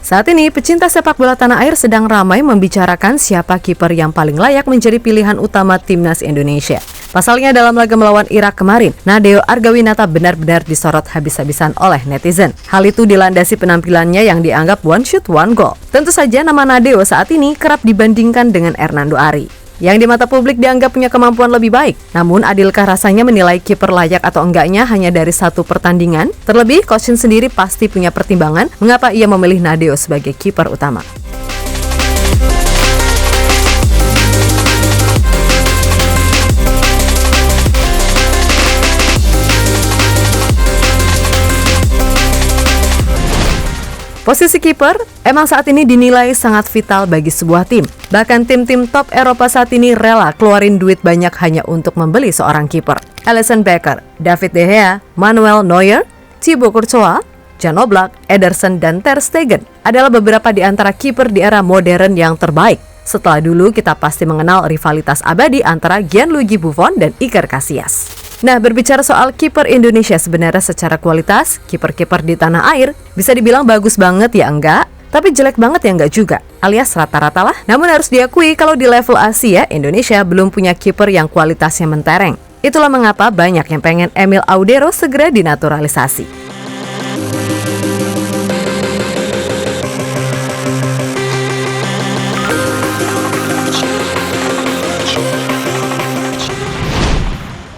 Saat ini, pecinta sepak bola tanah air sedang ramai membicarakan siapa kiper yang paling layak menjadi pilihan utama timnas Indonesia. Pasalnya dalam laga melawan Irak kemarin, Nadeo Argawinata benar-benar disorot habis-habisan oleh netizen. Hal itu dilandasi penampilannya yang dianggap one shoot one goal. Tentu saja nama Nadeo saat ini kerap dibandingkan dengan Hernando Ari, yang di mata publik dianggap punya kemampuan lebih baik. Namun, adilkah rasanya menilai kiper layak atau enggaknya hanya dari satu pertandingan? Terlebih, Coach Shin sendiri pasti punya pertimbangan mengapa ia memilih Nadeo sebagai kiper utama. Posisi kiper emang saat ini dinilai sangat vital bagi sebuah tim. Bahkan tim-tim top Eropa saat ini rela keluarin duit banyak hanya untuk membeli seorang kiper. Alisson Becker, David De Gea, Manuel Neuer, Thibaut Courtois, Jan Oblak, Ederson, dan Ter Stegen adalah beberapa di antara kiper di era modern yang terbaik. Setelah dulu kita pasti mengenal rivalitas abadi antara Gianluigi Buffon dan Iker Casillas. Nah, berbicara soal kiper Indonesia, sebenarnya secara kualitas, kiper-kiper di tanah air bisa dibilang bagus banget ya enggak, tapi jelek banget ya enggak juga, alias rata-rata lah. Namun harus diakui kalau di level Asia, Indonesia belum punya kiper yang kualitasnya mentereng. Itulah mengapa banyak yang pengen Emil Audero segera dinaturalisasi.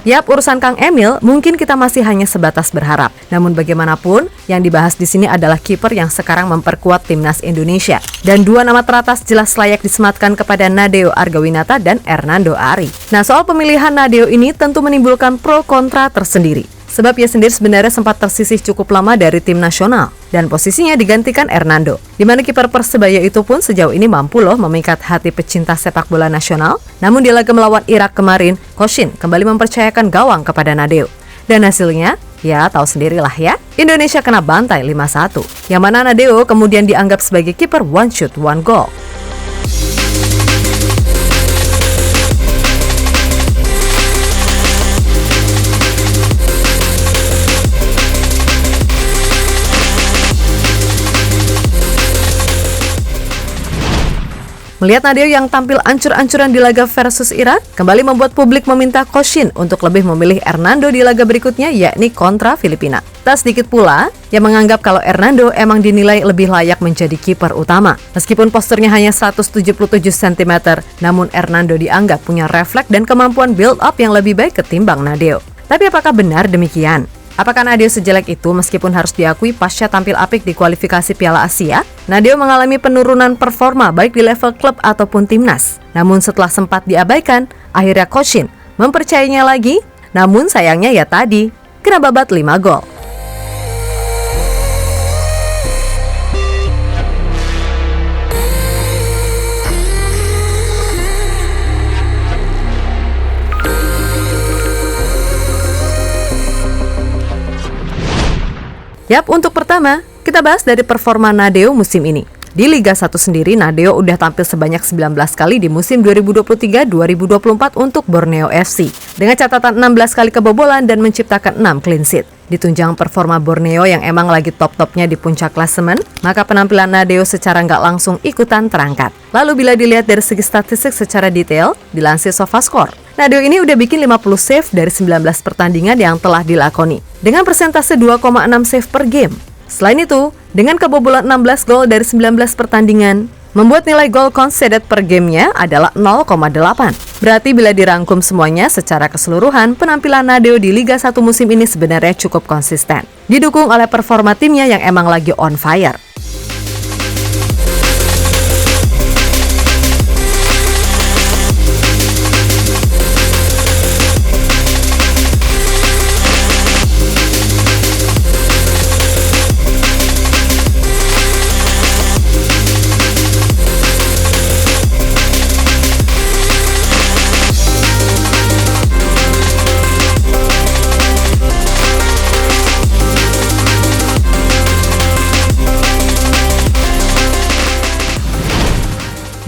Yap, urusan Kang Emil mungkin kita masih hanya sebatas berharap. Namun bagaimanapun, yang dibahas di sini adalah kiper yang sekarang memperkuat timnas Indonesia. Dan dua nama teratas jelas layak disematkan kepada Nadeo Argawinata dan Hernando Ari. Nah, soal pemilihan Nadeo ini tentu menimbulkan pro kontra tersendiri. Sebab ia sendiri sebenarnya sempat tersisih cukup lama dari tim nasional dan posisinya digantikan Hernando. Di mana kiper Persebaya itu pun sejauh ini mampu loh memikat hati pecinta sepak bola nasional. Namun di laga melawan Irak kemarin, Coach Shin kembali mempercayakan gawang kepada Nadeo. Dan hasilnya, ya tahu sendirilah ya, Indonesia kena bantai 5-1. Yang mana Nadeo kemudian dianggap sebagai kiper one shoot one goal. Melihat Nadeo yang tampil ancur-ancuran di laga versus Irak, kembali membuat publik meminta Coach Shin untuk lebih memilih Hernando di laga berikutnya, yakni kontra Filipina. Tak sedikit pula yang menganggap kalau Hernando emang dinilai lebih layak menjadi kiper utama. Meskipun posternya hanya 177 cm, namun Hernando dianggap punya refleks dan kemampuan build up yang lebih baik ketimbang Nadeo. Tapi apakah benar demikian? Apakah Nadeo sejelek itu meskipun harus diakui pasca tampil apik di kualifikasi Piala Asia? Nadeo mengalami penurunan performa baik di level klub ataupun timnas. Namun setelah sempat diabaikan, akhirnya Coach Shin mempercayainya lagi. Namun sayangnya ya tadi, kena babat 5 gol. Yap, untuk pertama, kita bahas dari performa Nadeo musim ini. Di Liga 1 sendiri, Nadeo udah tampil sebanyak 19 kali di musim 2023-2024 untuk Borneo FC. Dengan catatan 16 kali kebobolan dan menciptakan 6 clean sheet. Ditunjang performa Borneo yang emang lagi top-topnya di puncak klasemen, maka penampilan Nadeo secara nggak langsung ikutan terangkat. Lalu bila dilihat dari segi statistik secara detail, dilansir SofaScore, Nadeo ini udah bikin 50 save dari 19 pertandingan yang telah dilakoni, dengan persentase 2,6 save per game. Selain itu, dengan kebobolan 16 gol dari 19 pertandingan, membuat nilai gol conceded per gamenya adalah 0,8. Berarti bila dirangkum semuanya secara keseluruhan, penampilan Nadeo di Liga 1 musim ini sebenarnya cukup konsisten. Didukung oleh performa timnya yang emang lagi on fire.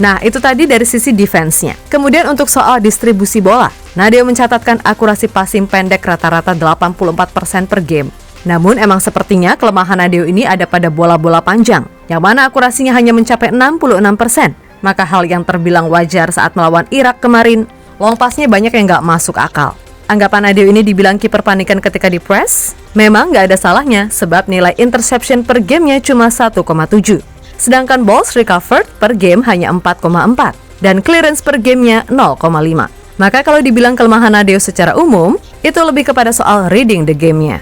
Nah, itu tadi dari sisi defense-nya. Kemudian untuk soal distribusi bola, Nadeo mencatatkan akurasi passing pendek rata-rata 84% per game. Namun emang sepertinya kelemahan Nadeo ini ada pada bola-bola panjang, yang mana akurasinya hanya mencapai 66%. Maka hal yang terbilang wajar saat melawan Irak kemarin, long pass-nya banyak yang nggak masuk akal. Anggapan Nadeo ini dibilang kiper panikan ketika di press? Memang nggak ada salahnya, sebab nilai interception per gamenya cuma 1,7. Sedangkan balls recovered per game hanya 4,4 dan clearance per gamenya 0,5. Maka kalau dibilang kelemahan Nadeo secara umum, itu lebih kepada soal reading the game-nya.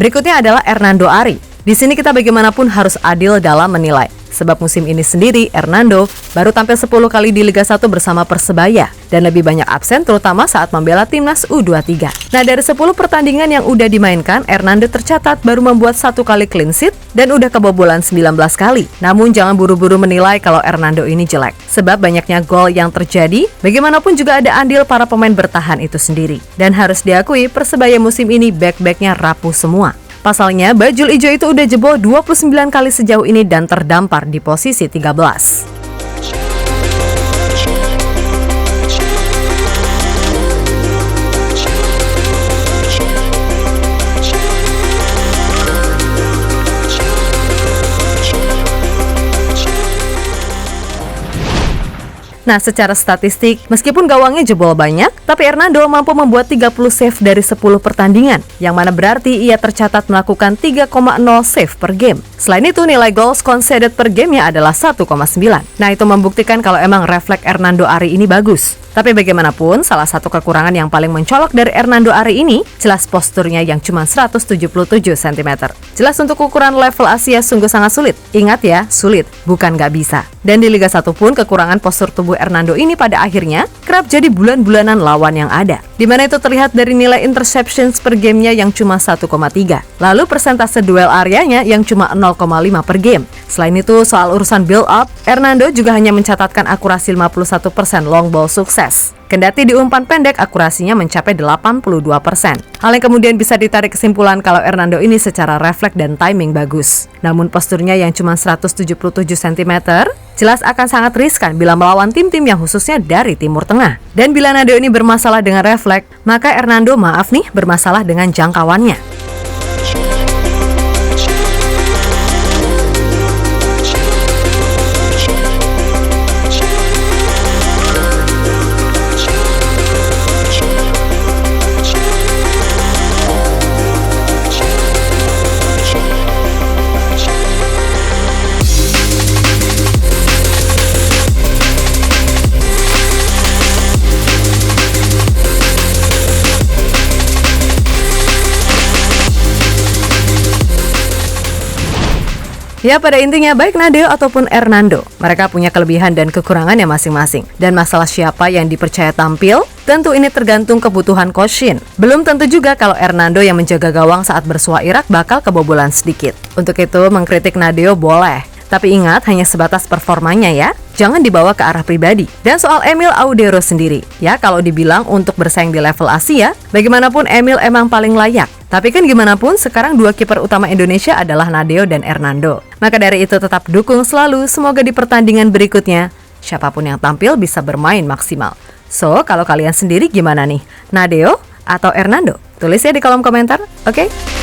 Berikutnya adalah Hernando Ari. Di sini kita bagaimanapun harus adil dalam menilai. Sebab musim ini sendiri, Hernando baru tampil 10 kali di Liga 1 bersama Persebaya dan lebih banyak absen terutama saat membela timnas U23. Nah, dari 10 pertandingan yang udah dimainkan, Hernando tercatat baru membuat 1 kali clean sheet dan udah kebobolan 19 kali. Namun jangan buru-buru menilai kalau Hernando ini jelek. Sebab banyaknya gol yang terjadi, bagaimanapun juga ada andil para pemain bertahan itu sendiri. Dan harus diakui, Persebaya musim ini back-backnya rapuh semua. Pasalnya, Bajul Ijo itu udah jebol 29 kali sejauh ini dan terdampar di posisi 13. Nah, secara statistik, meskipun gawangnya jebol banyak, tapi Hernando mampu membuat 30 save dari 10 pertandingan, yang mana berarti ia tercatat melakukan 3,0 save per game. Selain itu, nilai goals conceded per gamenya adalah 1,9. Nah, itu membuktikan kalau emang refleks Hernando Ari ini bagus. Tapi bagaimanapun, salah satu kekurangan yang paling mencolok dari Hernando Ari ini, jelas posturnya yang cuma 177 cm. Jelas untuk ukuran level Asia sungguh sangat sulit. Ingat ya, sulit, bukan nggak bisa. Dan di Liga 1 pun, kekurangan postur tubuh Hernando ini pada akhirnya kerap jadi bulan-bulanan lawan yang ada. Di mana itu terlihat dari nilai interceptions per gamenya yang cuma 1,3. Lalu persentase duel areanya yang cuma 0,5 per game. Selain itu, soal urusan build up, Hernando juga hanya mencatatkan akurasi 51% long ball sukses. Kendati di umpan pendek, akurasinya mencapai 82%. Hal yang kemudian bisa ditarik kesimpulan kalau Hernando ini secara refleks dan timing bagus. Namun posturnya yang cuma 177 cm, jelas akan sangat riskan bila melawan tim-tim yang khususnya dari Timur Tengah. Dan bila Nadeo ini bermasalah dengan refleks, maka Hernando bermasalah dengan jangkauannya. Ya, pada intinya baik Nadeo ataupun Hernando, mereka punya kelebihan dan kekurangannya masing-masing. Dan masalah siapa yang dipercaya tampil, tentu ini tergantung kebutuhan Coach Shin. Belum tentu juga kalau Hernando yang menjaga gawang saat bersua Irak bakal kebobolan sedikit. Untuk itu, mengkritik Nadeo boleh. Tapi ingat, hanya sebatas performanya ya. Jangan dibawa ke arah pribadi. Dan soal Emil Audero sendiri, ya kalau dibilang untuk bersaing di level Asia, bagaimanapun Emil emang paling layak. Tapi kan gimana pun, sekarang dua kiper utama Indonesia adalah Nadeo dan Hernando. Maka dari itu tetap dukung selalu, semoga di pertandingan berikutnya, siapapun yang tampil bisa bermain maksimal. So, kalau kalian sendiri gimana nih? Nadeo atau Hernando? Tulis ya di kolom komentar, oke?